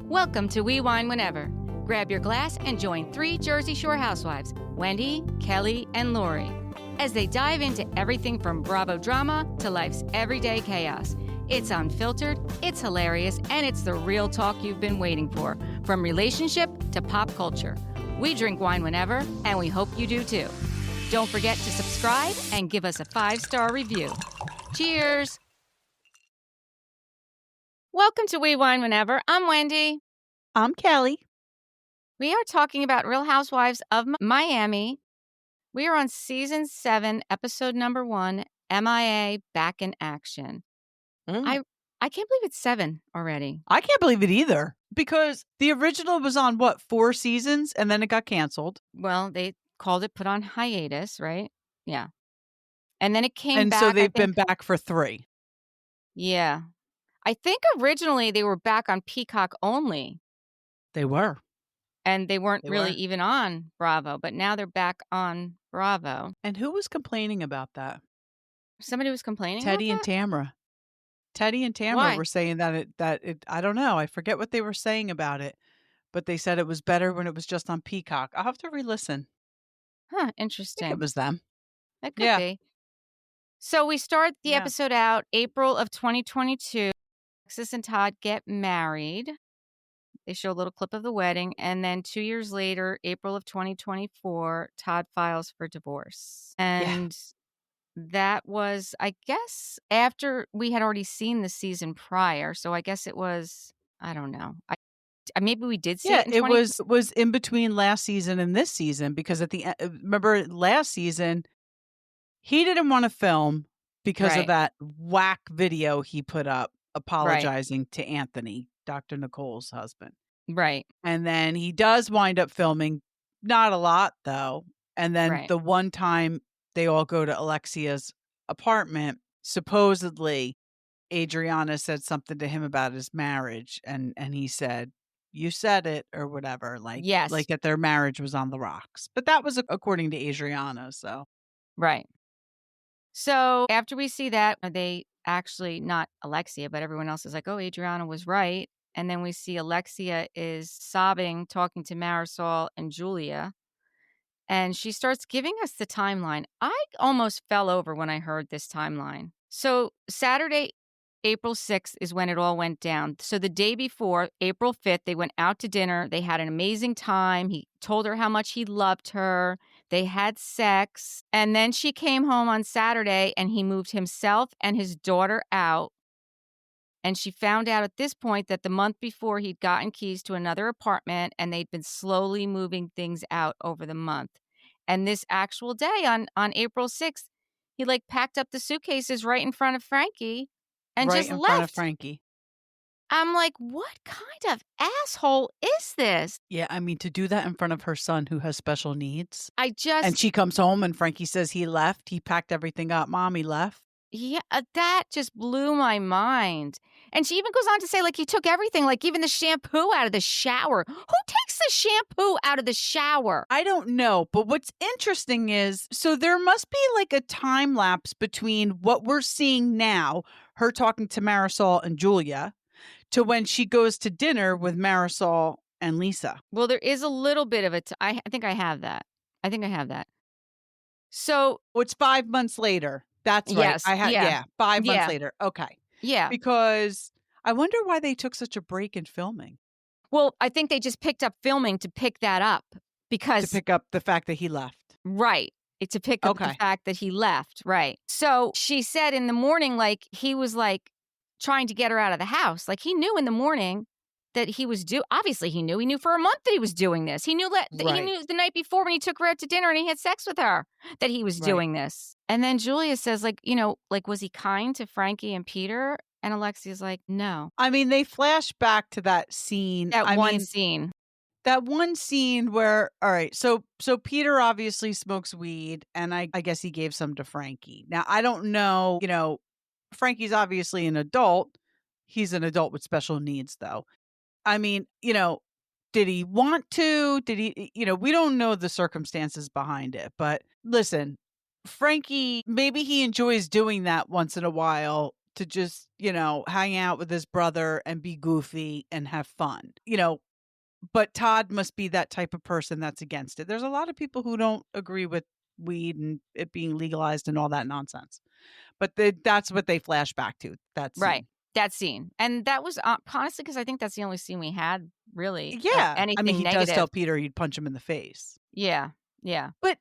Welcome to We Wine Whenever. Grab your glass and join three Jersey Shore housewives, Wendy, Kelli, and Lori, as they dive into everything from Bravo drama to life's everyday chaos. It's unfiltered, it's hilarious, and it's the real talk you've been waiting for, from relationship to pop culture. We drink wine whenever, and we hope you do too. Don't forget to subscribe and give us a 5-star review. Cheers! Welcome to We Wine Whenever. I'm Wendy. I'm Kelli. We are talking about Real Housewives of Miami. We are on season 7, episode number 1, MIA Back in Action. I can't believe it's 7 already. I can't believe it either, because the original was on, 4 seasons, and then it got canceled. Well, they called it put on hiatus, right? Yeah. And then it came back. And so they've been back for 3. Yeah. I think originally they were back on Peacock only. They were. And they weren't really even on Bravo, but now they're back on Bravo. And who was complaining about that? Somebody was complaining Teddy about and Tamra. Teddy and Tamra were saying that it I don't know. I forget what they were saying about it, but they said it was better when it was just on Peacock. I'll have to re-listen. Huh, interesting. I think it was them. That could be. So we start the episode out April of 2022. Alexis and Todd get married. They show a little clip of the wedding. And then 2 years later, April of 2024, Todd files for divorce. And that was, I guess, after we had already seen the season prior. So I guess it was, I don't know. Maybe we did see it in it was in between last season and this season, because at the end, remember last season, he didn't want to film because of that whack video he put up apologizing to Anthony, Dr. Nicole's husband. Right. And then he does wind up filming, not a lot though. And then the one time they all go to Alexia's apartment, supposedly Adriana said something to him about his marriage. And he said, "You said it," or whatever. Like that their marriage was on the rocks. But that was according to Adriana. So. Right. So after we see that, they actually, not Alexia, but everyone else is like, oh, Adriana was right. And then we see Alexia is sobbing, talking to Marisol and Julia. And she starts giving us the timeline. I almost fell over when I heard this timeline. So Saturday, April 6th is when it all went down. So the day before, April 5th, they went out to dinner. They had an amazing time. He told her how much he loved her. They had sex. And then she came home on Saturday and he moved himself and his daughter out. And she found out at this point that the month before he'd gotten keys to another apartment and they'd been slowly moving things out over the month. And this actual day on April 6th, he packed up the suitcases right in front of Frankie and just left. Front of Frankie. I'm like, what kind of asshole is this? Yeah, I mean, to do that in front of her son who has special needs. And she comes home and Frankie says he left. He packed everything up. Mommy left. Yeah, that just blew my mind. And she even goes on to say, he took everything, even the shampoo out of the shower. Who takes the shampoo out of the shower? I don't know. But what's interesting is, so there must be a time lapse between what we're seeing now, her talking to Marisol and Julia, to when she goes to dinner with Marisol and Lisa. Well, there is a little bit of it. I think I have that. So it's 5 months later. That's right. Yes. 5 months later. Okay. Yeah. Because I wonder why they took such a break in filming. Well, I think they just picked up filming to pick that up because... To pick up the fact that he left. Right. To pick up the fact that he left. Right. So she said in the morning, he was trying to get her out of the house. He knew in the morning that he was obviously he knew for a month that he was doing this. He knew he knew the night before when he took her out to dinner and he had sex with her that he was doing this. And then Julia says, was he kind to Frankie and Peter? And Alexia's like, no. I mean, they flash back to that scene. That one scene. That one scene where, all right, so Peter obviously smokes weed, and I guess he gave some to Frankie. Now, I don't know, Frankie's obviously an adult. He's an adult with special needs, though. I mean, did he want to? Did he, we don't know the circumstances behind it. But listen, Frankie, maybe he enjoys doing that once in a while to just, hang out with his brother and be goofy and have fun, but Todd must be that type of person that's against it. There's a lot of people who don't agree with weed and it being legalized and all that nonsense. But that's what they flash back to, that Right. scene. That scene. And that was, honestly, because I think that's the only scene we had really of Yeah. I mean, anything he does negative. tell Peter he'd punch him in the face. Yeah. Yeah. But,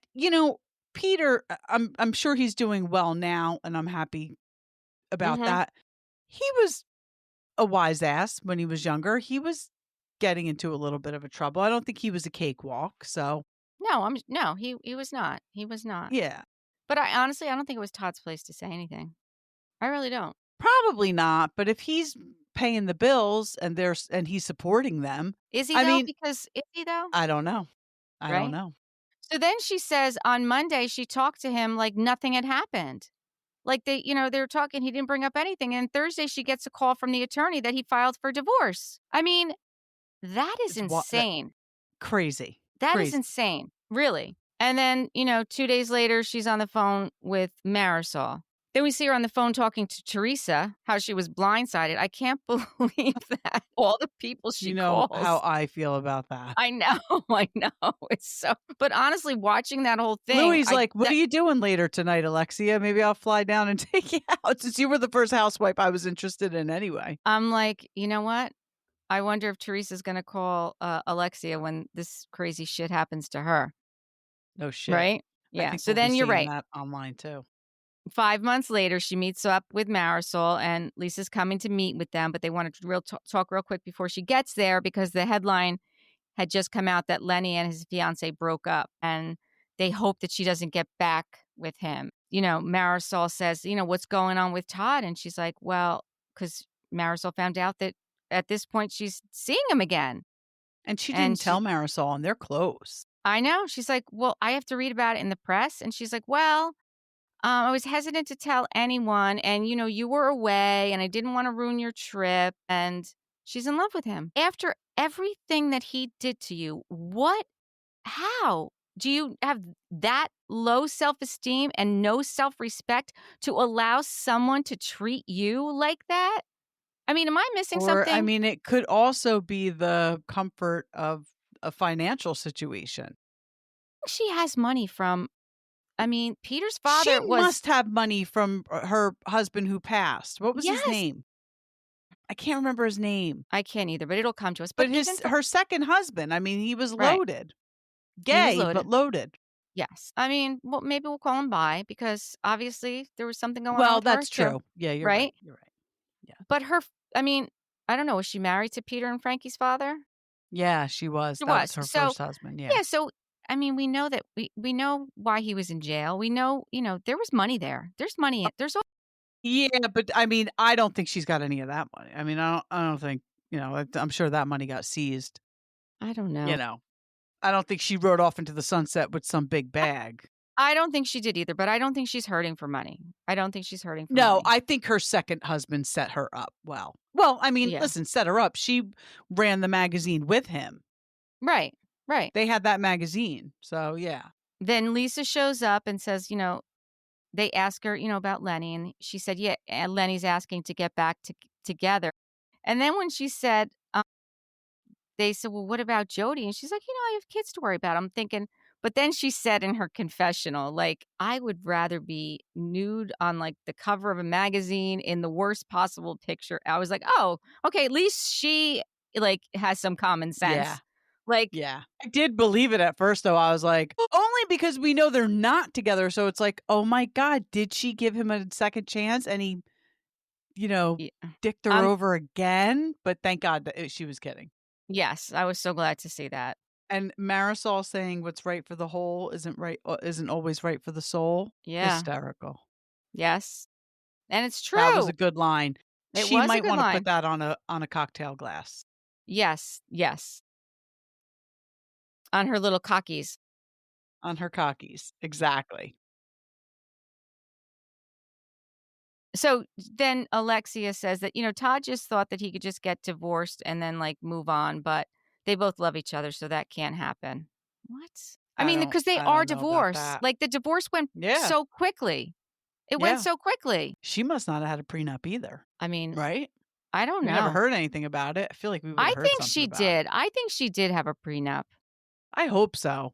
Peter, I'm sure he's doing well now, and I'm happy about Mhm. that. He was a wise ass when he was younger. He was getting into a little bit of a trouble. I don't think he was a cakewalk, so No, he was not. He was not. yeah. But I honestly, I don't think it was Todd's place to say anything. I really don't. Probably not, but if he's paying the bills and he's supporting them, Is he I though? mean, Because is he though? I don't know. I don't Right? know. So then she says on Monday she talked to him like nothing had happened. Like they were talking, he didn't bring up anything. And Thursday she gets a call from the attorney that he filed for divorce. I mean, that is It's what that insane. crazy. That is Crazy. insane, really. And then, 2 days later, she's on the phone with Marisol. Then we see her on the phone talking to Teresa, how she was blindsided. I can't believe that. All the people You she know how calls. I feel about that. I know, I know. It's so but honestly, watching that whole thing, Louis like, "What are you doing later tonight, Alexia? Maybe I'll fly down and take you out since you were the first housewife I was interested in anyway." I'm like, "You know what? I wonder if Teresa's gonna call, Alexia when this crazy shit happens to her." No shit. Right? I Yeah, think so we'll be then you're seeing right. that online too. 5 months later, she meets up with Marisol, and Lisa's coming to meet with them, but they wanted to talk real quick before she gets there because the headline had just come out that Lenny and his fiancée broke up, and they hope that she doesn't get back with him. Marisol says, "What's going on with Todd?" And she's like, "Well," because Marisol found out that at this point she's seeing him again. And she And didn't tell she Marisol, and they're close. I know. She's like, "Well, I have to read about it in the press." And she's like, "Well, I was hesitant to tell anyone, and you were away, and I didn't want to ruin your trip." And she's in love with him. After everything that he did to you, how do you have that low self esteem and no self respect to allow someone to treat you like that? I mean, am I missing Or, I something? mean, it could also be the comfort of a financial situation. She has money from, I mean, Peter's She father was, must have money from her husband who passed. What was his yes, name? I can't remember his name. I can't either, but it'll come to us. But But even for, her second husband, I mean, he was right, loaded. he was Gay, but loaded. loaded. Yes. I mean, well, maybe we'll call him bi because obviously there was something going on Well, with her that's too, true. Yeah, you're right. right? You're right. Yeah. But I mean, I don't know, was she married to Peter and Frankie's father? Yeah, she was. She That was was. her So, first husband. Yeah. yeah, so I mean, we know that we know why he was in jail. We know, there was money there. There's money there's Yeah, but I mean, I don't think she's got any of that money. I mean, I don't think, I'm sure that money got seized, I don't you know. know. I don't think she rode off into the sunset with some big bag. I don't think she did either, but I don't think she's hurting for money. I don't think she's hurting for No, money. I think her second husband set her up well. Well, I mean, Yeah. listen, set her up. She ran the magazine with him. Right. Right. They had that magazine. So, yeah. Then Lisa shows up and says, they ask her, about Lenny, and she said, "Yeah, and Lenny's asking to get back together." And then when she said, they said, "Well, what about Jody?" And she's like, "I have kids to worry about." I'm thinking, but then she said in her confessional, like, "I would rather be nude on like the cover of a magazine in the worst possible picture." I was like, "Oh, okay, at least she like has some common Yeah. sense." Like, Yeah. I did believe it at first, though. I was like, only because we know they're not together. So it's like, oh my God, did she give him a second chance? And he, you know, yeah. dicked her um, over again. But thank God that she was kidding. yes, I was so glad to see that. And Marisol saying what's right for the whole isn't always right for the soul. Yeah. Hysterical. Yes. And it's That was a true. good line. It She was a might good want to put line. that on a cocktail glass. Yes, yes. On her little cockies. On her cockies. Exactly. So then Alexia says that, Todd just thought that he could just get divorced and then like move on, but they both love each other, so that can't happen. What? I I mean, don't because they I are don't know about divorced. that. Like the divorce went Yeah. so quickly. It went Yeah. so quickly. She must not have had a prenup either, I mean, right? I don't We never know. heard anything about it. I feel like we I would've heard think something she about it. did. I think she did have a prenup. I hope so.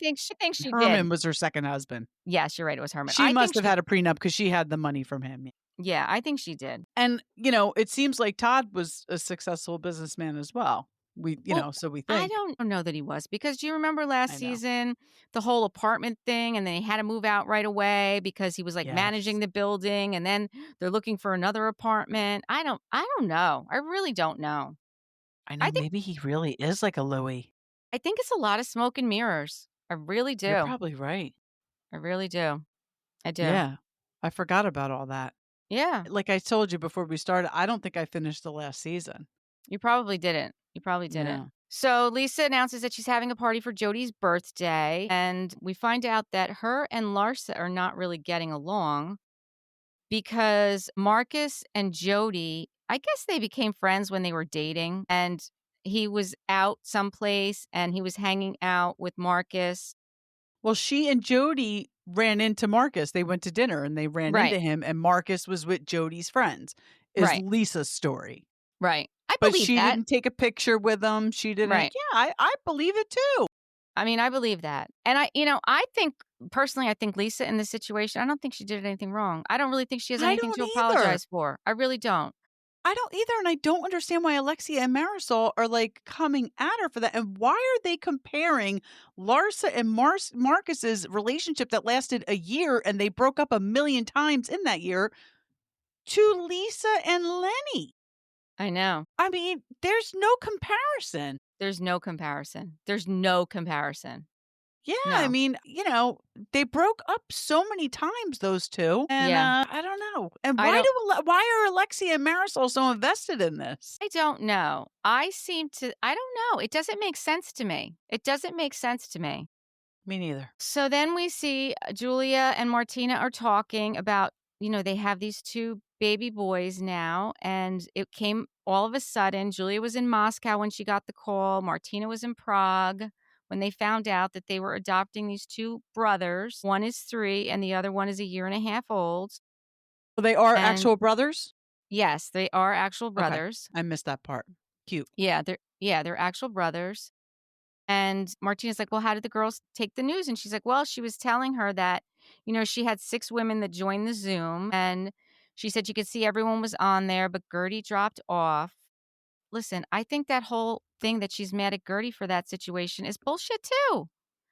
Think she did. Herman was her second husband. Yes, you're right, it was Herman. She I must think have she had a prenup because she had the money from him. Yeah, I think she did. And, it seems like Todd was a successful businessman as well. Well, So we I think. don't know that he was because do you remember last I know. season, the whole apartment thing, and then he had to move out right away because he was, like, Yes. managing the building, and then they're looking for another apartment. I don't know. I really don't know. I I know, think maybe he really is like a Louis. I think it's a lot of smoke and mirrors. I really You're do. probably right. I really do. I do. Yeah. I forgot about all that. Yeah, Like I told you before we started, I don't think I finished the last season. you probably didn't. You probably didn't. No. So Lisa announces that she's having a party for Jodi's birthday, and we find out that her and Larsa are not really getting along because Marcus and Jodi, I guess they became friends when they were dating, and he was out someplace and he was hanging out with Marcus. Well, she and Jody ran into Marcus. They went to dinner and they ran Right, into him, and Marcus was with Jody's friends, is right, Lisa's story. right. I But believe she that. didn't take a picture with him. She didn't. Right. Yeah, I believe it too. I mean, I believe that. And I think personally, I think Lisa in this situation, I don't think she did anything wrong. I don't really think she has I anything don't to either. apologize for. I really don't. I don't either, and I don't understand why Alexia and Marisol are, like, coming at her for that, and why are they comparing Larsa and Marcus's relationship that lasted a year and they broke up a million times in that year to Lisa and Lenny? I know. I mean, there's no comparison. There's no comparison. There's no comparison. Yeah, I No. mean, they broke up so many times, those 2, and, Yeah. I don't know. And I don't why are Alexia and Marisol so invested in this? I don't know. I don't know. It doesn't make sense to me. It doesn't make sense to me. Me neither. So then we see Julia and Martina are talking about, they have these 2 baby boys now, and it came all of a sudden. Julia was in Moscow when she got the call. Martina was in Prague when they found out that they were adopting these 2 brothers. One is 3 and the other one is a year and a half old. Well, they are And actual brothers? yes, they are actual Okay. brothers. I missed that part. Cute. They're actual brothers. And Martina's like, "Well, how did the girls take the news?" And she's like, "Well, she was telling her that, she had 6 women that joined the Zoom, and she said she could see everyone was on there, but Gertie dropped off." Listen, I think that whole thing that she's mad at Gertie for that situation is bullshit too.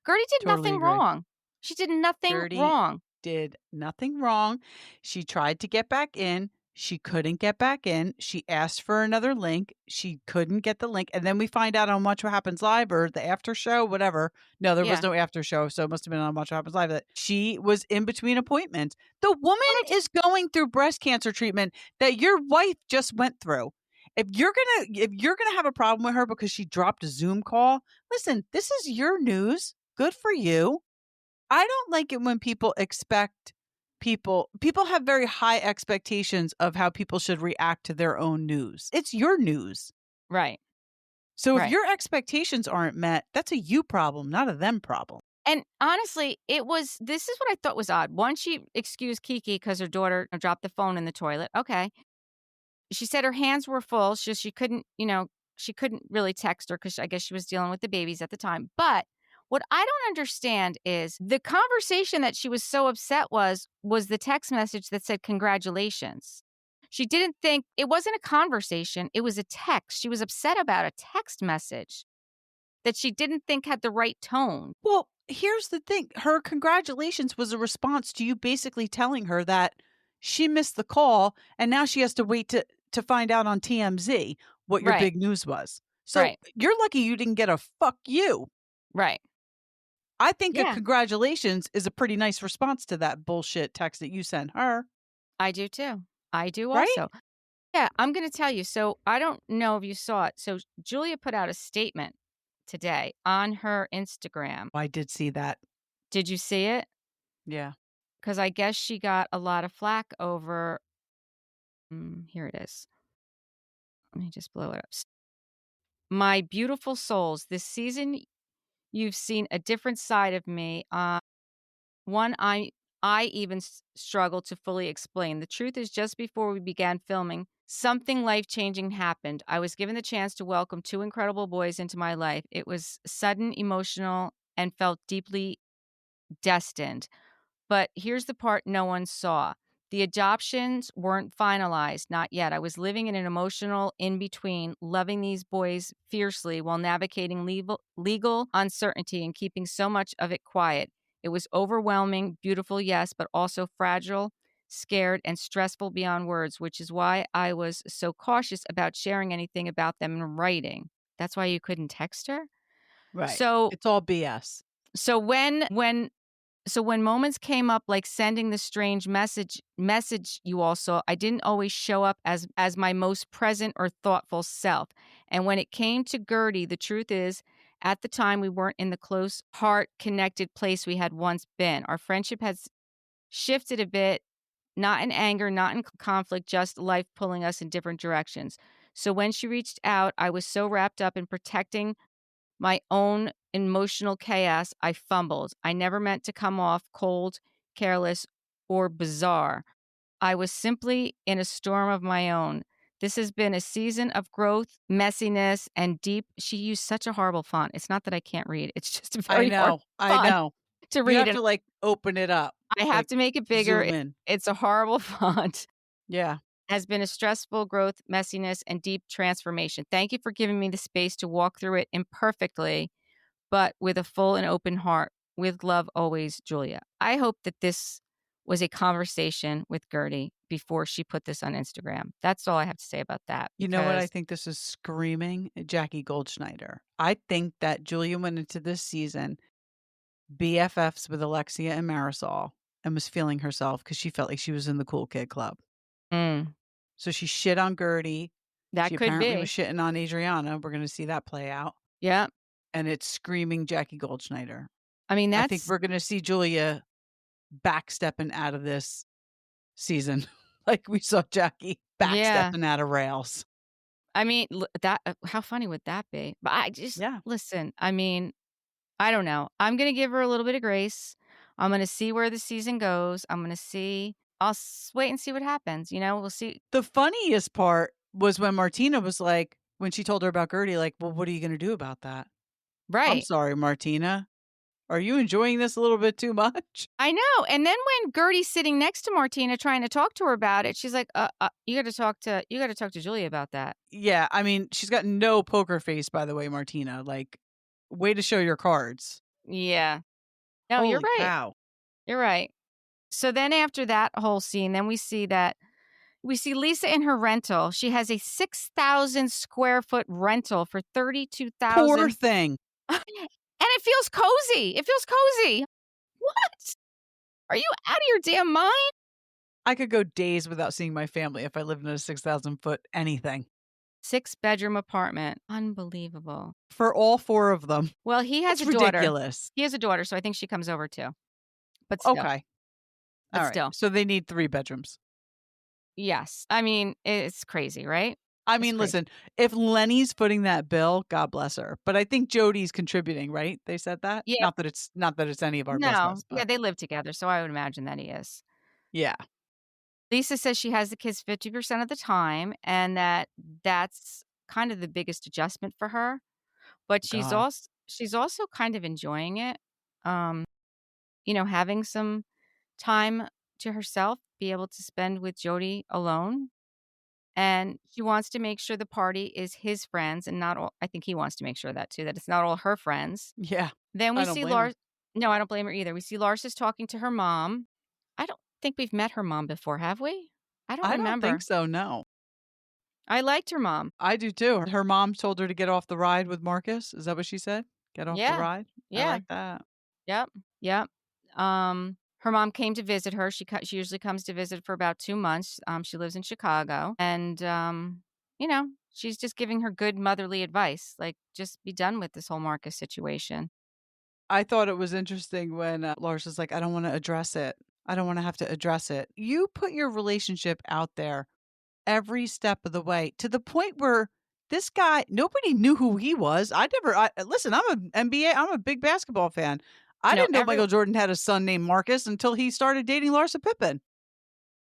Gertie did Totally nothing agree. wrong. She did nothing Gertie wrong. did nothing wrong. She tried to get back in. She couldn't get back in. She asked for another link. She couldn't get the link. And then we find out on Watch What Happens Live or the after show, whatever. No, there was Yeah. no after show. So it must have been on Watch What Happens Live that she was in between appointments. The woman Well, is going through breast cancer treatment that your wife just went through. If you're gonna have a problem with her because she dropped a Zoom call, listen, this is your news. Good for you. I don't like it when people have very high expectations of how people should react to their own news. It's your news. right, So if right. your expectations aren't met, that's a you problem, not a them problem. And honestly, this is what I thought was odd. One, she excused Kiki because her daughter dropped the phone in the toilet. Okay. She said her hands were full, so she couldn't really text her because I guess she was dealing with the babies at the time. But what I don't understand is the conversation that she was so upset was the text message that said congratulations. She didn't think it wasn't a conversation, it was a text. She was upset about a text message that she didn't think had the right tone. Well, here's the thing. Her congratulations was a response to you basically telling her that she missed the call and now she has to wait to find out on TMZ what your Right, big news was. So right, you're lucky you didn't get a fuck you. right. I think a Yeah, congratulations is a pretty nice response to that bullshit text that you sent her, I do too. I do right? also. Yeah, I'm gonna tell you. So I don't know if you saw it. So Julia put out a statement today on her Instagram. I did see that. Did you see it? Yeah. Because I guess she got a lot of flack over. Here it is. Let me just blow it up. My beautiful souls, this season you've seen a different side of me. One I even struggle to fully explain. The truth is, just before we began filming, something life changing happened. I was given the chance to welcome two incredible boys into my life. It was sudden, emotional, and felt deeply destined. But here's the part no one saw. The adoptions weren't finalized, not yet. I was living in an emotional in between, loving these boys fiercely while navigating legal uncertainty and keeping so much of it quiet. It was overwhelming, beautiful, yes, but also fragile, scared, and stressful beyond words, which is why I was so cautious about sharing anything about them in writing. That's why you couldn't text her? Right. So It's all BS. so when moments came up like sending the strange message you all saw, I didn't always show up as my most present or thoughtful self. And when it came to Gertie, the truth is, at the time we weren't in the close heart connected place we had once been. Our friendship has shifted a bit, not in anger, not in conflict, just life pulling us in different directions. So when she reached out, I was so wrapped up in protecting my own emotional chaos, I fumbled. I never meant to come off cold, careless, or bizarre. I was simply in a storm of my own. This has been a season of growth, messiness, and deep. She used such a horrible font. It's not that I can't read, it's just a I very hard know. I font know. to You read. have And to, like, open it up, I have like, to make it bigger. zoom in. It's a horrible font. Yeah. Has been a stressful growth, messiness, and deep transformation. Thank you for giving me the space to walk through it imperfectly but with a full and open heart. With love always, Julia. I hope that this was a conversation with Gertie before she put this on Instagram. That's all I have to say about that You know what I because think this is screaming? Jackie Goldschneider. I think that Julia went into this season BFFs with Alexia and Marisol and was feeling herself because she felt like she was in the cool kid club. mm, So she shit on Gertie. that She could apparently was be. shitting on Adriana. We're gonna see that play out, Yeah. and it's screaming Jackie Goldschneider. I mean, I think that's, we're gonna see Julia backstepping out of this season like we saw Jackie yeah. backstepping out of Rails. I mean, that, how funny would that be? But I just, Yeah. listen, I mean, I don't know. I'm going to give her a little bit of grace. I'm going to see where the season goes. I'm going to see, wait and see what happens. We'll see. The funniest part was when Martina was like when she told her about Gertie, like, "Well, what are you gonna do about that?" "I'm Right. sorry, Martina. Are you enjoying this a little bit too much?" I know, and then when Gertie's sitting next to Martina trying to talk to her about it, she's like, you gotta talk to Julia about that." Yeah, I mean, she's got no poker face, by the way, Martina. Like, way to show your cards. Yeah. No, you're Holy right. cow. You're right. So then after that whole scene, then we see Lisa in her rental. She has a 6,000 square foot rental for Poor 32,000 thing. and it feels cozy. It feels cozy. What? Are you out of your damn mind? I could go days without seeing my family if I lived in a 6,000-foot anything. 6-bedroom apartment. Unbelievable. For all 4 of them. Well, he has That's a daughter. ridiculous. He has a daughter, so I think she comes over too. But still, Okay. but Alright. still. So they need 3 bedrooms. Yes. I mean, it's crazy, right? I It's mean, crazy. listen, if Lenny's footing that bill, God bless her. But I think Jody's contributing, right? They said that? Yeah. Not that it's any of our No. business, Yeah, but they live together, so I would imagine that he is. yeah. Lisa says she has the kids 50% of the time and that's kind of the biggest adjustment for her, but God. she's also kind of enjoying it. Um, having some time to herself, be able to spend with Jody alone. And she wants to make sure the party is his friends and not all. I think he wants to make sure of that too, that it's not all her friends. Yeah. Then we I don't see blame her. Lars. No, I don't blame her either. We see Lars is talking to her mom. I don't think we've met her mom before, have we? I don't I don't think remember. so, no. I liked her mom. I do too. Her mom told her to get off the ride with Marcus. Is that what she said? Get off the Yeah. ride? I Yeah. like that. Yep. Yep. Her mom came to visit her. She usually comes to visit for about 2 months. She lives in Chicago, and she's just giving her good motherly advice, like just be done with this whole Marcus situation. I thought it was interesting when Lars was like, I don't want to address it. I don't want to have to address it. You put your relationship out there every step of the way to the point where this guy, nobody knew who he was. Listen, I'm a NBA, I'm a big basketball fan. I You know, didn't know every Michael Jordan had a son named Marcus until he started dating Larsa Pippen.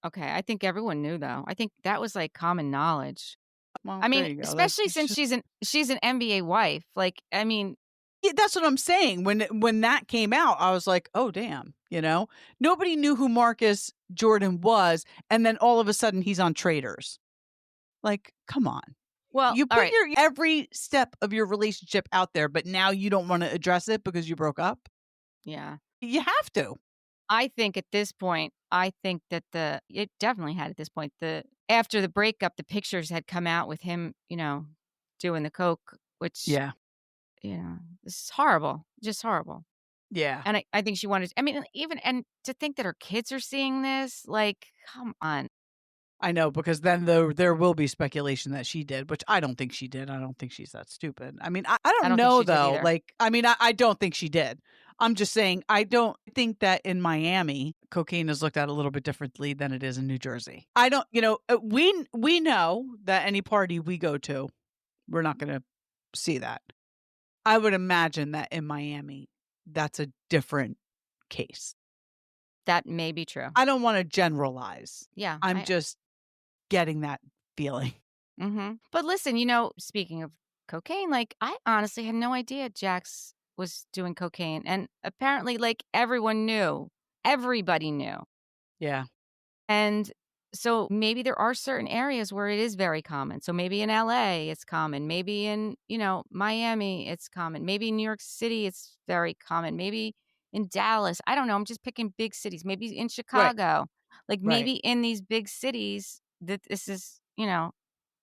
Okay, I think everyone knew, though. I think that was, like, common knowledge. Well, I there mean, you go. especially It's since just she's an NBA wife, like, I mean. yeah, that's what I'm saying. When that came out, I was like, "Oh, damn," you know? Nobody knew who Marcus Jordan was, and then all of a sudden he's on Traders. Like, come on. Well, You put alright, your every step of your relationship out there, but now you don't wanna address it because you broke up? yeah. You have to. I think at this point, I think that it definitely had at this point, after the breakup, the pictures had come out with him, doing the coke, which, Yeah. is horrible, just horrible. Yeah. And I think she wanted, I mean, even, and to think that her kids are seeing this, like, come on. I know, because then there will be speculation that she did, which I don't think she did. I don't think she's that stupid. I mean, I I don't don't think know she did though. either. Like, I mean, I don't think she did. I'm just saying I don't think that in Miami cocaine is looked at a little bit differently than it is in New Jersey. I don't, we know that any party we go to, we're not going to see that. I would imagine that in Miami, that's a different case. That may be true. I don't want to generalize. Yeah, I'm just getting that feeling. But listen, speaking of cocaine, like, I honestly had no idea Jax was doing cocaine, and apparently, like, everyone knew. Everybody knew. Yeah. And so maybe there are certain areas where it is very common. So maybe in LA it's common. Maybe in, Miami it's common. Maybe in New York City it's very common. Maybe in Dallas. I don't know. I'm just picking big cities. Maybe in Right. Chicago. Like, Right. maybe in these big cities that this is,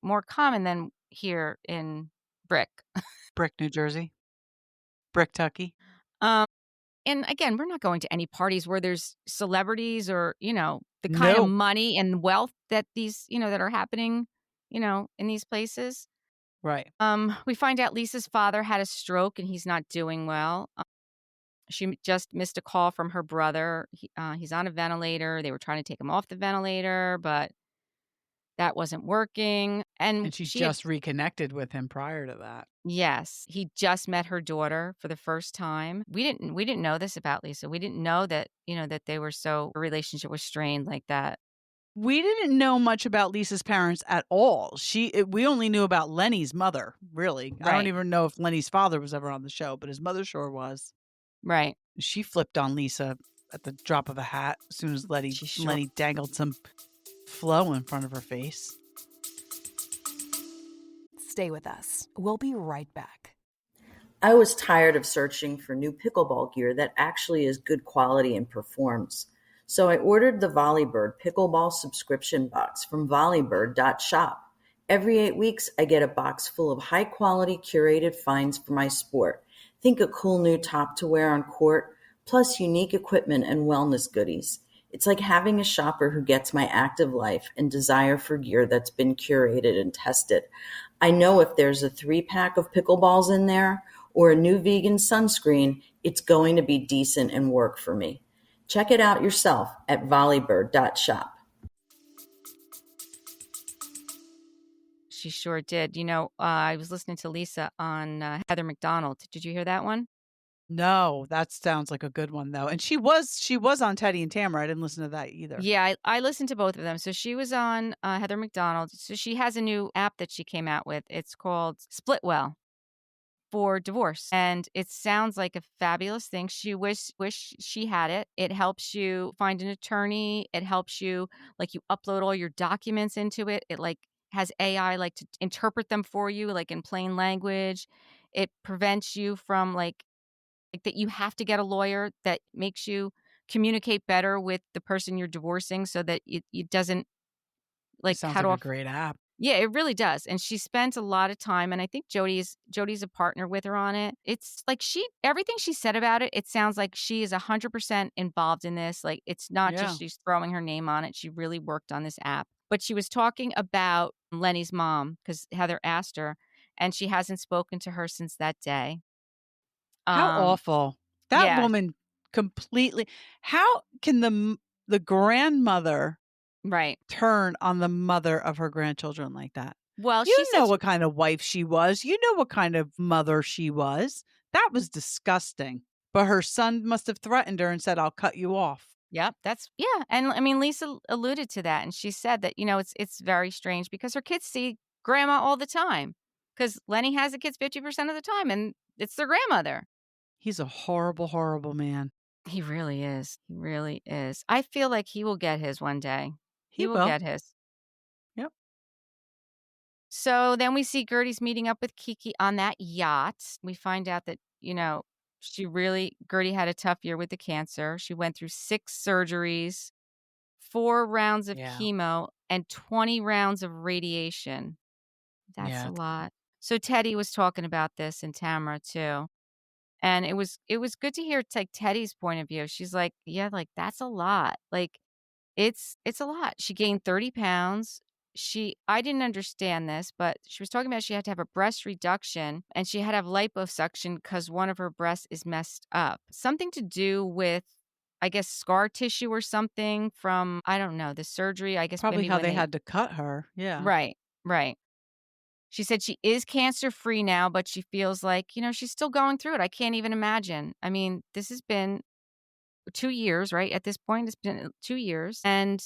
more common than here in Brick. Brick, New Jersey. Brick-tucky. Um And again, we're not going to any parties where there's celebrities or, the kind of No. money and wealth that these, that are happening, in these places. Right. We find out Lisa's father had a stroke and he's not doing well. Just missed a call from her brother. He's on a ventilator. They were trying to take him off the ventilator, but that wasn't working. And And she she had, just reconnected with him prior to that. yes, he just met her daughter for the first time. We didn't know this about Lisa. We didn't know that, that they were her relationship was strained like that. We didn't know much about Lisa's parents at all. We only knew about Lenny's mother, really. I don't Right. even know if Lenny's father was ever on the show, but his mother sure was. Right. She flipped on Lisa at the drop of a hat as soon as She sure. Lenny dangled some flow in front of her face. Stay with us. We'll be right back. I was tired of searching for new pickleball gear that actually is good quality and performs. So I ordered the Volleybird pickleball subscription box from volleybird.shop. Every 8 weeks, I get a box full of high quality curated finds for my sport. Think a cool new top to wear on court, plus unique equipment and wellness goodies. It's like having a shopper who gets my active life and desire for gear that's been curated and tested. I know if there's a 3-pack of pickleballs in there or a new vegan sunscreen, it's going to be decent and work for me. Check it out yourself at volleybird.shop. She sure did. I was listening to Lisa on Heather McDonald. Did you hear that one? No, that sounds like a good one though. And she was on Teddy and Tamara. I didn't listen to that either. Yeah, I listened to both of them. So she was on Heather McDonald. So she has a new app that she came out with. It's called Splitwell for divorce, and it sounds like a fabulous thing. She wish she had it. It helps you find an attorney. It helps you, like, you upload all your documents into it. It, like, has AI, like, to interpret them for you, like, in plain language. It prevents you from, like that you have to get a lawyer, that makes you communicate better with the person you're divorcing so that it doesn't, It like, sounds cut like a off. great app. Yeah, it really does. And she spent a lot of time, and I think Jody's a partner with her on it. It's like everything she said about it, it sounds like she is 100% involved in this. Like, it's not Yeah. just she's throwing her name on it. She really worked on this app. But she was talking about Lenny's mom because Heather asked her, and she hasn't spoken to her since that day. How awful. That Yeah, woman completely how can the grandmother right. turn on the mother of her grandchildren like that? Well, she You said know what kind of wife she was. You know what kind of mother she was. That was disgusting. But her son must have threatened her and said, "I'll cut you off." Yep, yeah, and I mean, Lisa alluded to that, and she said that, it's very strange because her kids see grandma all the time, because Lenny has the kids 50% of the time, and it's their grandmother. He's a horrible, horrible man. He really is, he really is. I feel like he will get his one day. He He will will. get his. Yep. So then we see Gertie's meeting up with Kiki on that yacht. We find out that, Gertie had a tough year with the cancer. She went through 6 surgeries, 4 rounds of Yeah. chemo, and 20 rounds of radiation. That's Yeah. a lot. So Teddy was talking about this and Tamara too. And it was good to hear like Teddy's point of view. She's like, "Yeah, like that's a lot. Like it's a lot." She gained 30 pounds. I didn't understand this, but she was talking about she had to have a breast reduction and she had to have liposuction because one of her breasts is messed up. Something to do with, I guess, scar tissue or something from, I don't know, the surgery. I guess Probably maybe how when they they, had to cut her. Yeah. right, right. She said she is cancer free now, but she feels like, she's still going through it. I can't even imagine. I mean, this has been 2 years, right? At this point, it's been 2 years. And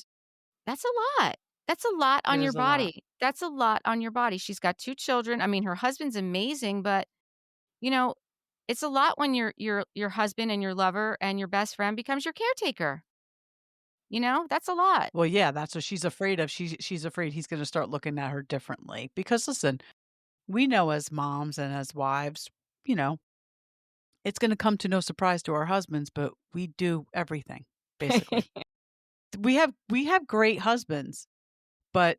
that's a lot. That's a lot It on your is a lot. body. That's a lot on your body. She's got 2 children. I mean, her husband's amazing, but, you know, it's a lot when your husband and your lover and your best friend becomes your caretaker. That's a lot. Well, yeah, that's what she's afraid of. She's afraid he's gonna start looking at her differently. Because listen, we know as moms and as wives, you know, it's gonna come to no surprise to our husbands, but we do everything, basically. We have great husbands, but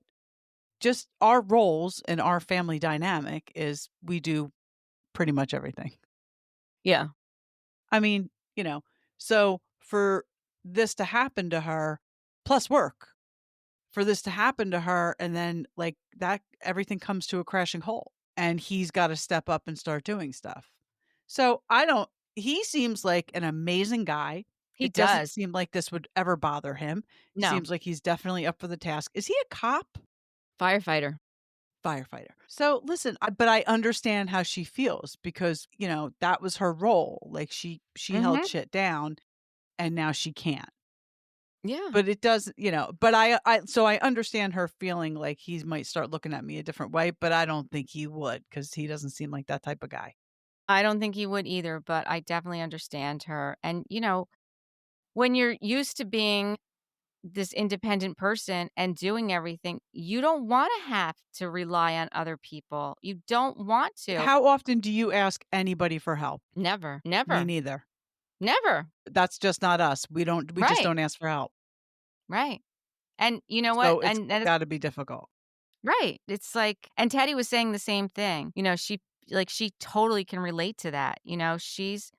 just our roles in our family dynamic is we do pretty much everything. Yeah. I mean, so for this to happen to her, plus work, for this to happen to her, and then like that, everything comes to a crashing halt, and he's got to step up and start doing stuff. So he seems like an amazing guy. He It doesn't does. seem like this would ever bother him. He No. seems like he's definitely up for the task. Is he a cop? Firefighter. Firefighter. So listen, but I understand how she feels because, that was her role. Like she held Mhm. shit down and now she can't. Yeah. But it does, but I understand her feeling like he might start looking at me a different way, but I don't think he would because he doesn't seem like that type of guy. I don't think he would either, but I definitely understand her. And, when you're used to being this independent person and doing everything, you don't wanna have to rely on other people. You don't want to. How often do you ask anybody for help? Never, Me never, neither. never. That's just not us. We just Right, don't ask for help. right. And you know what? So it's And it's got to be difficult. right. It's like, and Teddy was saying the same thing. She totally can relate to that. She's,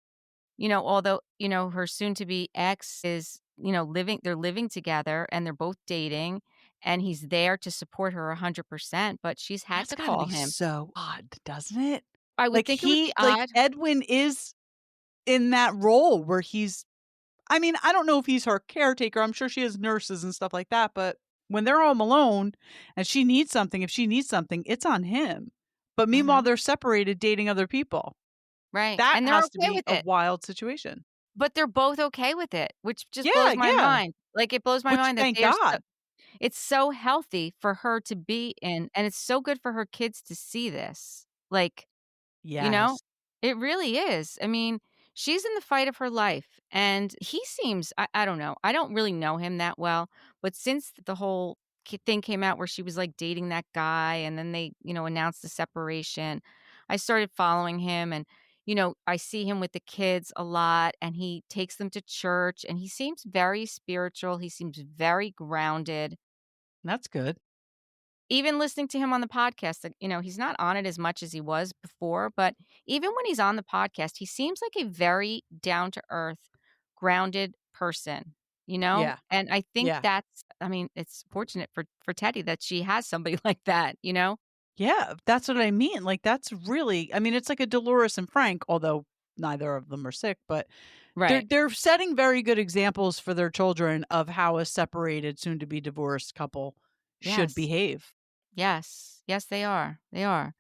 although, her soon to be ex is, they're living together and they're both dating and he's there to support her 100%, but she's had That's to got to call be him. so odd, doesn't it? I would think it would be Like odd. Edwin is in that role where I mean, I don't know if he's her caretaker. I'm sure she has nurses and stuff like that, but when they're home alone and she needs something, if she needs something, it's on him. But meanwhile, Mhm. they're separated dating other people. Right. That And they're has to okay be with a it. wild situation. But they're both okay with it, which just blows Yeah, my yeah. mind. Like, it blows my Which mind that thank they're so God. it's so healthy for her to be in, and it's so good for her kids to see this. Like, you know? Yes. It really is. I mean, she's in the fight of her life, and he seems I don't know. I don't really know him that well, but since the whole thing came out where she was, like, dating that guy and then they, announced the separation, I started following him and, I see him with the kids a lot, and he takes them to church, and he seems very spiritual. He seems very grounded. That's good. Even listening to him on the podcast, like, he's not on it as much as he was before, but even when he's on the podcast, he seems like a very down to earth, grounded person, Yeah. And I think Yeah. I mean, it's fortunate for Teddy that she has somebody like that. Yeah, that's what I mean. Like that's really I mean, it's like a Dolores and Frank, although neither of them are sick, but they're Right. they're setting very good examples for their children of how a separated, soon to be divorced couple should Yes. behave. Yes. Yes, they are. They are.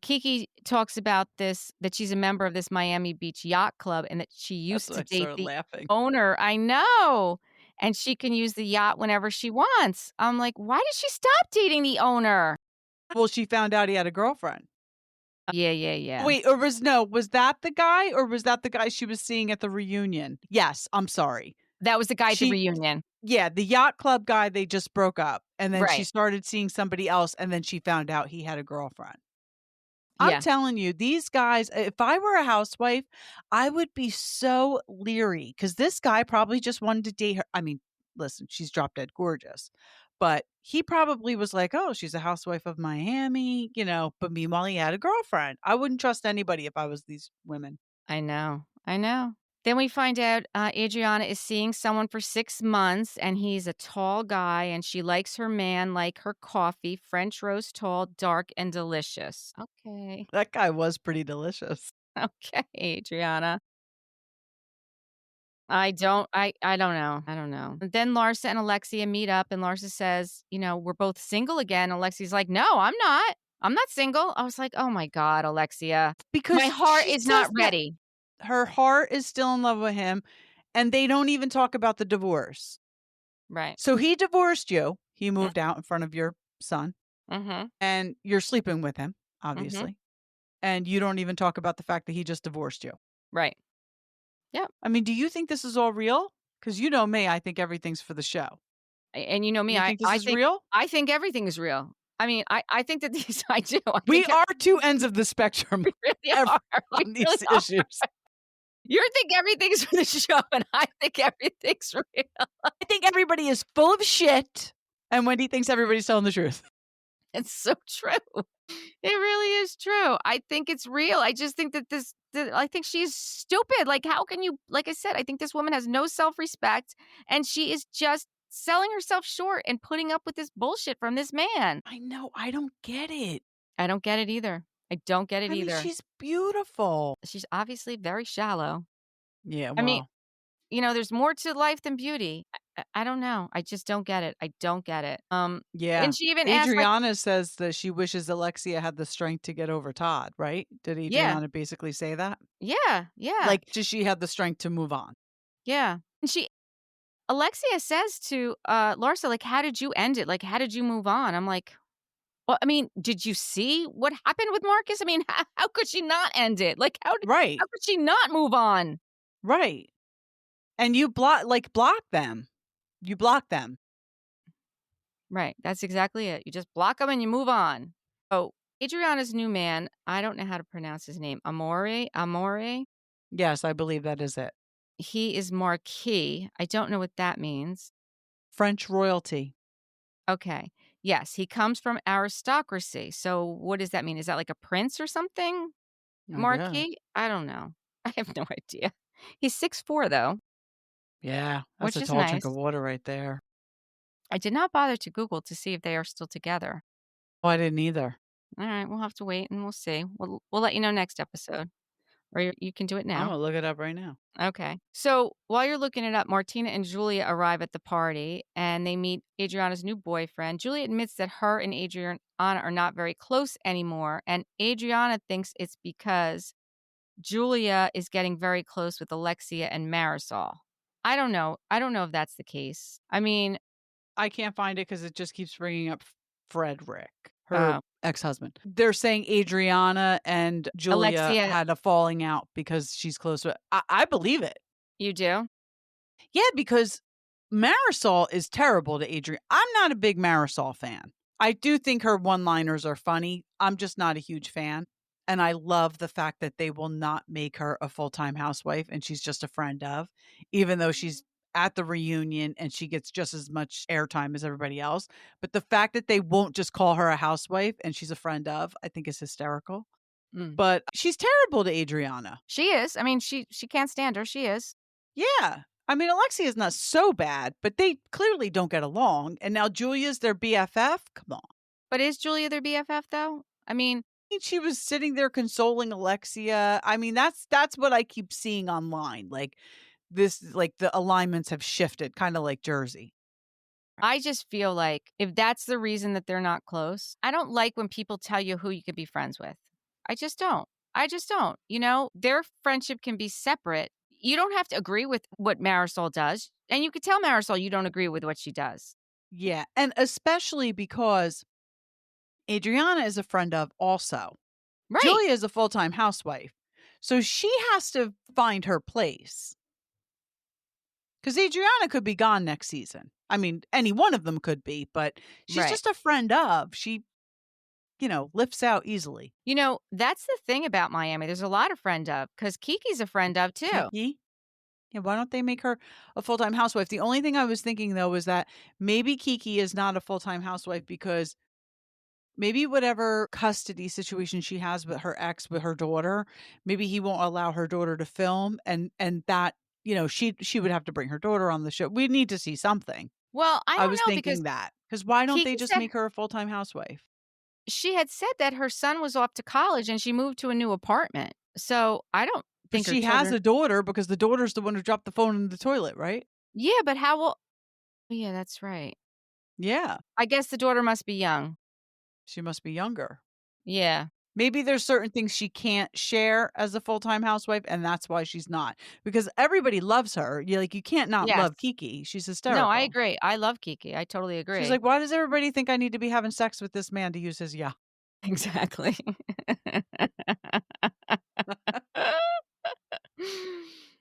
Kiki talks about this, that she's a member of this Miami Beach yacht club and that she used That's to why I date started the laughing. owner. I know. And she can use the yacht whenever she wants. I'm like, why did she stop dating the owner? Well, she found out he had a girlfriend. Yeah. Wait, or was that the guy, or was that the guy she was seeing at the reunion? Yes, I'm sorry. That was the guy at the She reunion. Yeah, the yacht club guy, they just broke up, and then she Right. started seeing somebody else, and then she found out he had a girlfriend. I'm Yeah, telling you, these guys, if I were a housewife, I would be so leery because this guy probably just wanted to date her. I mean, listen, she's drop dead gorgeous, but he probably was like, oh, she's a housewife of Miami, but meanwhile, he had a girlfriend. I wouldn't trust anybody if I was these women. I know. Then we find out Adriana is seeing someone for 6 months, and he's a tall guy, and she likes her man like her coffee, French roast tall, dark, and delicious. Okay. That guy was pretty delicious. Okay, Adriana. I don't know. And then Larsa and Alexia meet up, and Larsa says, we're both single again. Alexia's like, no, I'm not. I'm not single. I was like, oh my God, Alexia. My Because heart she is says not that ready. her heart is still in love with him, and they don't even talk about the divorce. Right. So he divorced you. He moved out in front of your son, Mm-hmm. and you're sleeping with him, Mm-hmm. obviously. And you don't even talk about the fact that he just divorced you. Right. Yep. I mean, do you think this is all real? Because you know me, I think everything's for the show. And you know me, You I think this I is think real? I think everything is real. I mean, I think that these I do. I We think are two ends of the spectrum we really ever are. We on really these are. issues. You think everything's for the show, and I think everything's real. I think everybody is full of shit, and Wendy thinks everybody's telling the truth. It's so true. It really is true. I think it's real. I just think that I think she's stupid. Like, how can you, like I said, I think this woman has no self-respect, and she is just selling herself short and putting up with this bullshit from this man. I know. I don't get it. I don't get it either. I don't get it I mean, either. she's beautiful. She's obviously very shallow. Yeah, I mean, well, there's more to life than beauty. I don't know. I just don't get it. I don't get it. yeah. And she even asked, like, Adriana says that she wishes Alexia had the strength to get over Todd, right? Did yeah, Adriana basically say that? yeah, Like, does she have the strength to move on? yeah. And Alexia says to Larsa, like, how did you end it? Like, how did you move on? I'm like, well, I mean, did you see what happened with Marcus? I mean, how could she not end it? Like, how Right, could she not move on? right. And you block them. You block them. Right. That's exactly it. You just block them and you move on. Oh, Adriana's new man, I don't know how to pronounce his name. Amore. Yes, I believe that is it. He is Marquis. I don't know what that means. French royalty. Okay. Yes, he comes from aristocracy. So what does that mean? Is that like a prince or something? I guess. Marquis? I don't know. I have no idea. He's 6'4", though, Yeah, that's which a is tall drink nice. of water right there. I did not bother to Google to see if they are still together. Oh, I didn't either. All right, we'll have to wait and we'll see. We'll let you know next episode, or you can do it I'm now. gonna look it up right now. Okay. So while you're looking it up, Martina and Julia arrive at the party and they meet Adriana's new boyfriend. Julia admits that her and Adriana are not very close anymore, and Adriana thinks it's because Julia is getting very close with Alexia and Marisol. I don't know. I don't know if that's the case. I mean, I can't find it because it just keeps bringing up Frederick, her uh, ex-husband. They're saying Adriana and Julia Alexia, had a falling out because she's close with. I believe it. you do? Yeah, because Marisol is terrible to Adriana. I'm not a big Marisol fan. I do think her one-liners are funny. I'm just not a huge fan. And I love the fact that they will not make her a full-time housewife and she's just a friend of, even though she's at the reunion and she gets just as much airtime as everybody else. But the fact that they won't just call her a housewife and she's a friend of, I think is hysterical. Mm. But she's terrible to Adriana. She is. I mean, she can't stand her. She is. Yeah. I mean, Alexia is not so bad, but they clearly don't get along. And now Julia's their BFF? Come on. But is Julia their BFF, though? I mean, She was sitting there consoling Alexia. I mean, that's what I keep seeing online. Like the alignments have shifted, kind of like Jersey. I just feel like if that's the reason that they're not close, I don't like when people tell you who you could be friends with. I just don't. I just don't. You know, their friendship can be separate. You don't have to agree with what Marisol does. And you could tell Marisol you don't agree with what she does. Yeah. And especially because Adriana is a friend of also. Right. Julia is a full-time housewife. So she has to find her place. Because Adriana could be gone next season. I mean, any one of them could be, but she's just a friend of. She, lifts out easily. You know, that's the thing about Miami. There's a lot of friend of, because Kiki's a friend of too. Kiki? Yeah, why don't they make her a full-time housewife? The only thing I was thinking, though, was that maybe Kiki is not a full-time housewife because maybe whatever custody situation she has with her ex, with her daughter, maybe he won't allow her daughter to film, and that, she would have to bring her daughter on the show. We need to see something. Well, I I don't was know because thinking that. Because why don't they Kiki just said make her a full-time housewife? she had said that her son was off to college and she moved to a new apartment. So I don't But think her she has children. a daughter because the daughter's the one who dropped the phone in the toilet, right? Yeah, but how will. Yeah, that's right. Yeah. I guess the daughter must be young. She must be younger. Yeah. Maybe there's certain things she can't share as a full-time housewife, and that's why she's not. Because everybody loves her. You can't not Yes. love Kiki. She's No, I hysterical. agree. I love Kiki. I totally agree. She's like, why does everybody think I need to be having sex with this man to use his yacht? Exactly.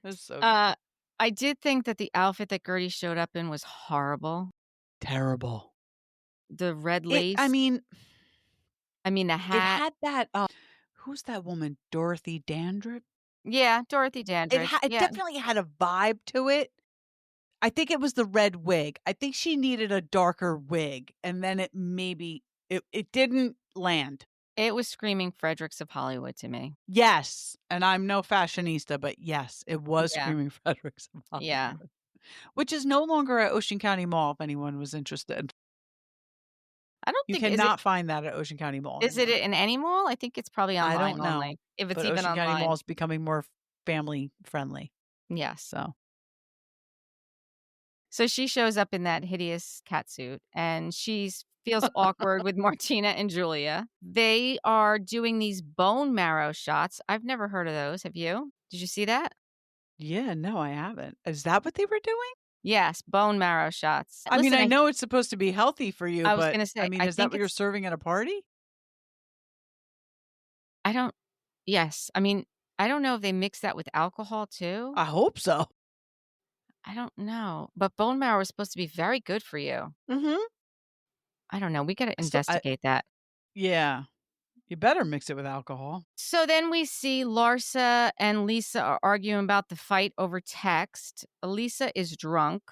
That's so I did think that the outfit that Gertie showed up in was horrible. terrible. The red I lace. mean, the it hat. had that, who's that woman? Dorothy Dandridge? Yeah, Dorothy Dandridge. It Yeah. definitely had a vibe to it. I think it was the red wig. I think she needed a darker wig, and then it didn't land. It was screaming Fredericks of Hollywood to me. Yes, and I'm no fashionista, but yes, it was Yeah. screaming Fredericks of Hollywood. Yeah. Which is no longer at Ocean County Mall if anyone was interested. I don't You think cannot find that at Ocean County Mall is it anymore. in any mall? I think it's probably I online don't know, only, if it's but even Ocean County online. Mall is becoming more family friendly, Yes. so. So she shows up in that hideous catsuit and feels awkward with Martina and Julia. They are doing these bone marrow shots. I've never heard of those. Have you? Did you see that? Yeah, no, I haven't. Is that what they were doing? Yes, bone marrow shots. I mean, Listen, I know it's supposed to be healthy for you, I was but gonna say, I mean, I is that think what you're serving at a party? I don't. Yes, I don't know if they mix that with alcohol too. I hope so. I don't know, but bone marrow is supposed to be very good for you. Mhm. I don't know. We got to investigate that. Yeah. You better mix it with alcohol. So then we see Larsa and Lisa are arguing about the fight over text. Lisa is drunk.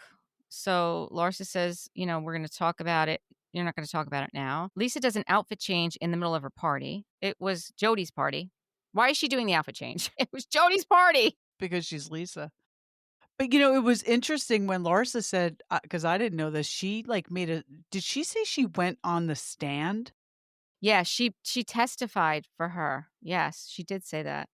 So Larsa says, we're going to talk about it. You're not going to talk about it now. Lisa does an outfit change in the middle of her party. It was Jody's party. Why is she doing the outfit change? It was Jody's party. Because she's Lisa. But, it was interesting when Larsa said, because I didn't know this, she did she say she went on the stand? Yeah, she testified for her. Yes, she did say that.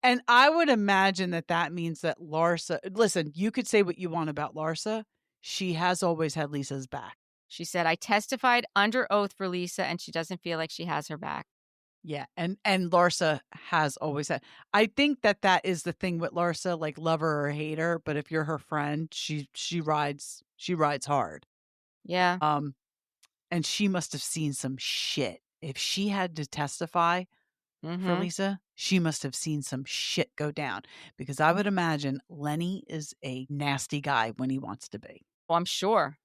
And I would imagine that means that Larsa, listen, you could say what you want about Larsa. She has always had Lisa's back. She said, I testified under oath for Lisa and she doesn't feel like she has her back. Yeah, and Larsa has always had. I think that is the thing with Larsa, like love her or hate her, but if you're her friend, she rides hard. Yeah. And she must have seen some shit. If she had to testify for Lisa, she must have seen some shit go down, because I would imagine Lenny is a nasty guy when he wants to be. Well, I'm sure.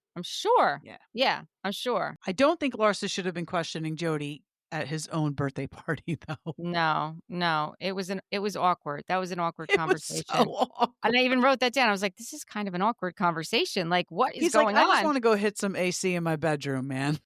Yeah, I'm sure. I don't think Larsa should have been questioning Jody at his own birthday party, though. No. It was awkward. That was an awkward It was conversation. so awkward. And I even wrote that down. I was like, this is kind of an awkward conversation. Like, what is He's going like, on? I just want to go hit some AC in my bedroom, man.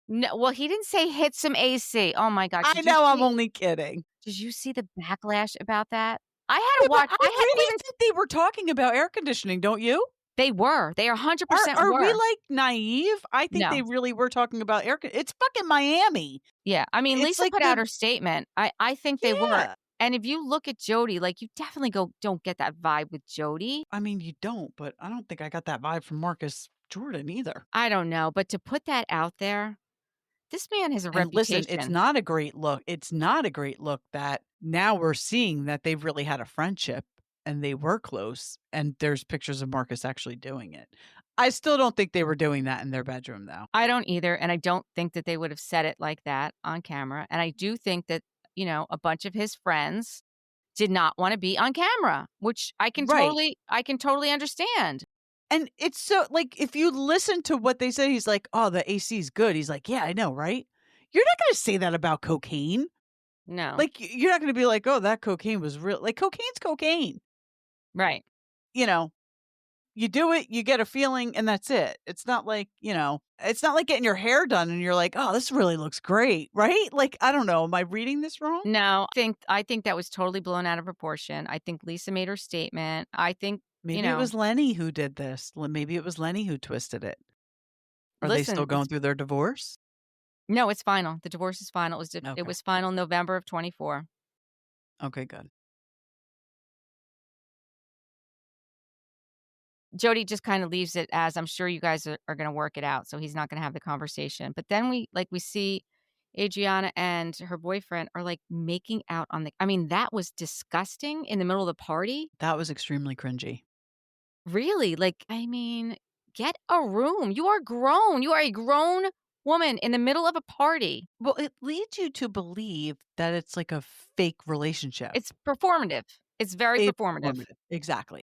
No, well, he didn't say hit some AC. Oh my God. I know, I'm only kidding. Did you see the backlash about that? I had to watch. I really think they were talking about air conditioning, don't you? They were. They 100% Are were. we naive? I think they really were talking about air conditioning. It's fucking Miami. Yeah. It's Lisa like put out her statement. I think they were. Yeah. And if you look at Jody, you definitely don't get that vibe with Jody. I mean, you don't, but I don't think I got that vibe from Marcus Jordan either. I don't know. But to put that out there, This man has a And listen, it's reputation. not a great look. It's not a great look that now we're seeing that they've really had a friendship and they were close, and there's pictures of Marcus actually doing it. I still don't think they were doing that in their bedroom, though. I don't either, and I don't think that they would have said it like that on camera, and I do think that, a bunch of his friends did not wanna be on camera, which Right. I can totally understand. And it's so like, if you listen to what they said, he's like, "Oh, the AC is good." He's like, "Yeah, I know, right?" You're not gonna say that about cocaine. No. Like, you're not gonna be like, "Oh, that cocaine was real." Like, cocaine's cocaine. Right. You know, you do it, you get a feeling, and that's it. It's not like, it's not like getting your hair done and you're like, "Oh, this really looks great." Right? Like, I don't know. Am I reading this wrong? No, I think that was totally blown out of proportion. I think Lisa made her statement. I think, Maybe it was Lenny who did this. Maybe it was Lenny who twisted it. Are they still listen, going through their divorce? no, it's final. The divorce is final. It Okay. was final November of 24. Okay, good. Jody just kinda leaves it as, "I'm sure you guys are gonna work it out," so he's not gonna have the conversation. But then we see Adriana and her boyfriend are, like, making out on the I mean, that was disgusting in the middle of the party. That was extremely cringy. Really? Like, I mean, get a room. You are grown. You are a grown woman in the middle of a party. Well, it leads you to believe that it's like a fake relationship. It's performative. It's very It's performative. performative. Exactly.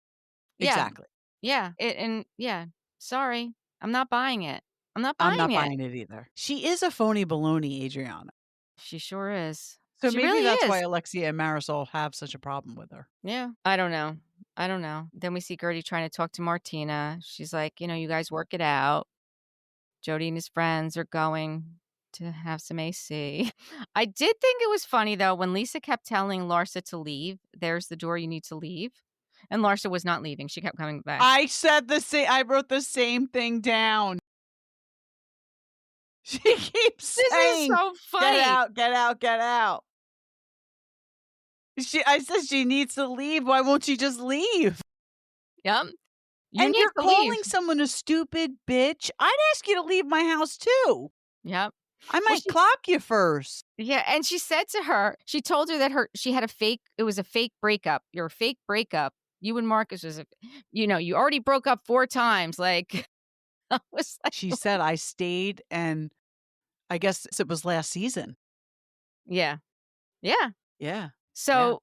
Yeah. Exactly. Yeah. Yeah. Sorry. I'm not buying it. I'm not I'm buying not it. buying it either. She is a phony baloney, Adriana. She sure is. So She maybe really that's why is. Alexia and Marisol have such a problem with her. Yeah. I don't know. I don't know. Then we see Gertie trying to talk to Martina. She's like, you guys work it out. Jody and his friends are going to have some AC. I did think it was funny, though, when Lisa kept telling Larsa to leave. There's the door, you need to leave. And Larsa was not leaving. She kept coming back. I said the same. I wrote the same thing down. She keeps This is saying, so "Get funny. out, get out, get out." I said she needs to leave. Why won't she just leave? Yep. You And need you're to leave. calling someone a stupid bitch. I'd ask you to leave my house too. Yep. I Well, might clock you first. yeah, and she said to her, she told her that she had it was a fake breakup. Your fake breakup. You and Marcus you already broke up 4 times. Like, I was like, She said I stayed, and I guess it was last season. yeah. Yeah. Yeah. Yeah. So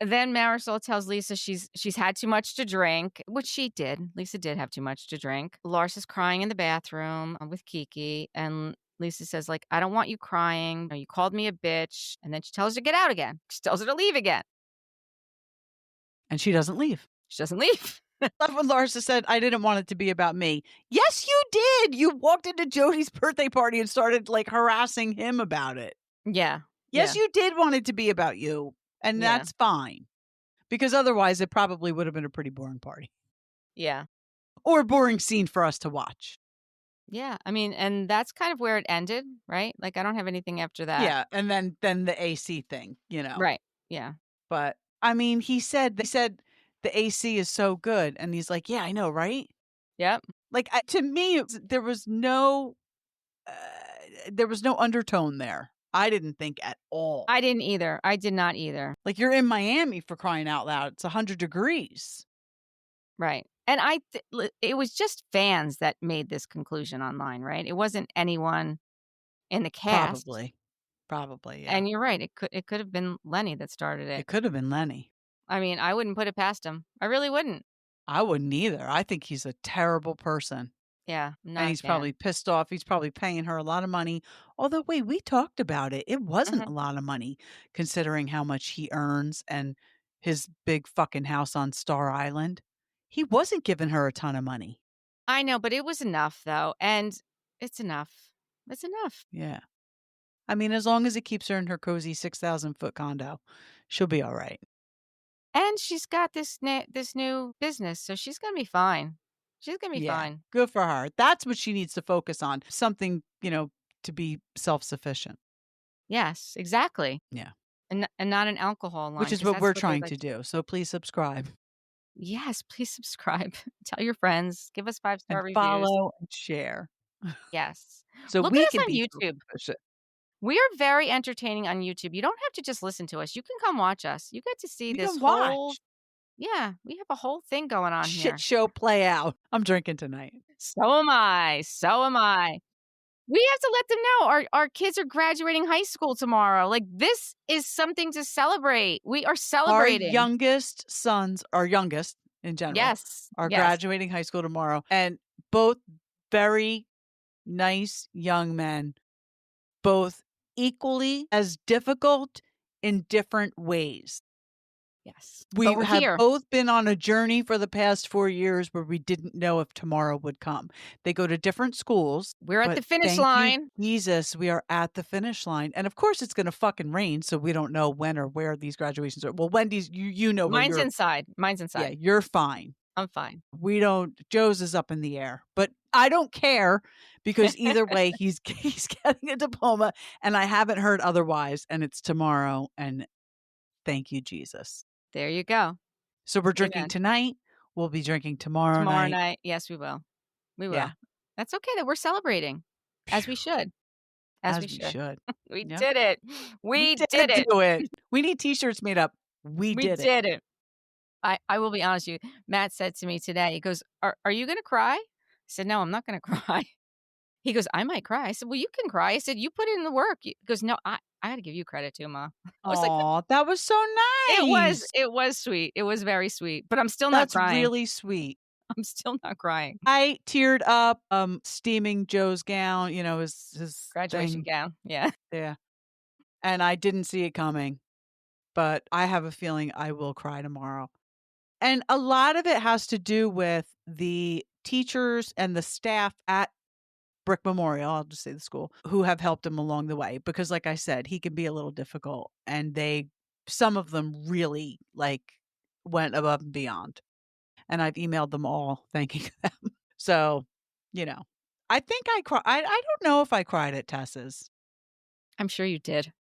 then Marisol tells Lisa she's had too much to drink, which she did. Lisa did have too much to drink. Larsa's crying in the bathroom with Kiki, and Lisa says, like, I don't want you crying. You called me a bitch. And then she tells her to get out again. She tells her to leave again. And she doesn't leave. She doesn't leave. Love when Larsa said, I didn't want it to be about me. Yes, you did. You walked into Jody's birthday party and started like harassing him about it. Yeah. Yes, Yeah. you did want it to be about you. And Yeah. that's fine. Because otherwise, it probably would have been a pretty boring party Yeah. or a boring scene for us to watch. Yeah. I mean, and that's kind of where it ended, right? Like, I don't have anything after that. Yeah. And then the AC thing, Right. Yeah. But I mean, they said the AC is so good. And he's like, yeah, I know, right? Yep. Like, to me, uh, there was no undertone there. I didn't think at all. I didn't either. I did not either. Like, you're in Miami, for crying out loud. It's 100 degrees. Right. And it was just fans that made this conclusion online, right? It wasn't anyone in the cast. Probably, yeah. And you're right. It could have been Lenny that started it. It could have been Lenny. I mean, I wouldn't put it past him. I really wouldn't. I wouldn't either. I think he's a terrible person. Yeah. And he's probably pissed off. He's probably paying her a lot of money. Although, wait, we talked about it. It wasn't a lot of money considering how much he earns and his big fucking house on Star Island. He wasn't giving her a ton of money. I know, but it was enough, though. And it's enough. It's enough. Yeah. I mean, as long as it keeps her in her cozy 6,000-foot condo, she'll be all right. And she's got this new business, so she's gonna be fine. She's gonna be fine. Good for her. That's what she needs to focus on. Something, to be self-sufficient. Yes, exactly. Yeah. And not an alcohol line. Which is 'Cause what that's we're they trying like to do. So please subscribe Yes, please subscribe. Tell your friends. Give us 5-star and reviews. follow and share. Yes. So Look at we us can on be YouTube. self-sufficient. We are very entertaining on YouTube. You don't have to just listen to us. You can come watch us. You get to see You this can whole watch yeah, we have a whole thing going on shit here. show play out. I'm drinking tonight. So am I. So am I. We have to let them know our kids are graduating high school tomorrow. Like, this is something to celebrate. We are Our celebrating. youngest sons, our youngest in general, Yes. are Yes. graduating high school tomorrow, and both very nice young men, both equally as difficult in different ways. Yes. We But we're have here. both been on a journey for the past 4 years where we didn't know if tomorrow would come. They go to different schools, We're at but the finish thank you, line. Jesus, we are at the finish line. And of course, it's gonna fucking rain, so we don't know when or where these graduations are. Well, Wendy's, you know where Mine's you're. inside. Mine's Yeah, inside. you're fine. I'm fine. We don't. Joe's is up in the air, but I don't care because either way, he's getting a diploma, and I haven't heard otherwise. And it's tomorrow, and thank you, Jesus. There you go. So we're drinking Amen. tonight. We'll be drinking tomorrow Tomorrow night. night. Yes, we will. We Yeah, will. That's okay that we're celebrating as we should. As we as we should. should. We Yeah, did it. we We did did it. do it. We need T-shirts made up. We We did it. did it. I will be honest with you. Matt said to me today, he goes, Are you gonna cry? I said, No, I'm not gonna cry. He goes, I might cry. I said, Well, you can cry. I said, You put in the work. He goes, No, I gotta give you credit too, Ma. I was like, Oh, that was so It nice. it was sweet. It was very sweet. But I'm still not That's crying. really sweet. I'm still not crying. I teared up, steaming Joe's gown, his Graduation thing. gown. Yeah. Yeah. And I didn't see it coming, but I have a feeling I will cry tomorrow. And a lot of it has to do with the teachers and the staff at Brick Memorial, I'll just say the school, who have helped him along the way. Because like I said, he can be a little difficult, and some of them really went above and beyond. And I've emailed them all thanking them. So, I think I cried. I don't know if I cried at Tessa's. I'm sure you did.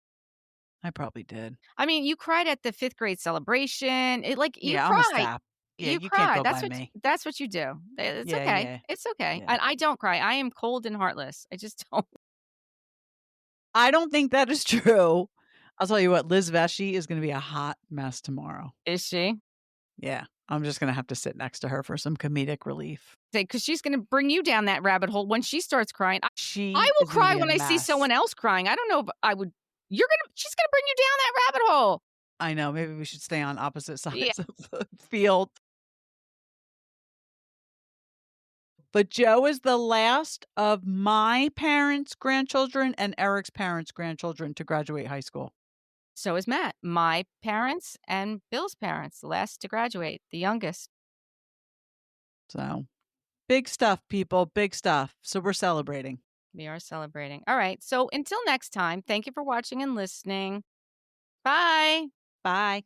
I probably did. I mean, you cried at the 5th grade celebration. You Yeah, I'm a cry. sap. Yeah, You you can't cry. go by me. That's what you do. It's Yeah, okay. yeah, It's okay. yeah. And I don't cry. I am cold and heartless. I just don't. I don't think that is true. I'll tell you what, Liz Vesci is going to be a hot mess tomorrow. Is she? Yeah, I'm just going to have to sit next to her for some comedic relief. Because she's going to bring you down that rabbit hole when she starts crying. I She will is gonna cry be a when I see mess. someone else crying. I don't know if I would. She's going to bring you down that rabbit hole. I know. Maybe we should stay on opposite Yeah. sides of the field. But Joe is the last of my parents' grandchildren and Eric's parents' grandchildren to graduate high school. So is Matt. My parents and Bill's parents, the last to graduate, the youngest. So big stuff, people. Big stuff. So we're celebrating. We are celebrating. All right. So until next time, thank you for watching and listening. Bye. Bye.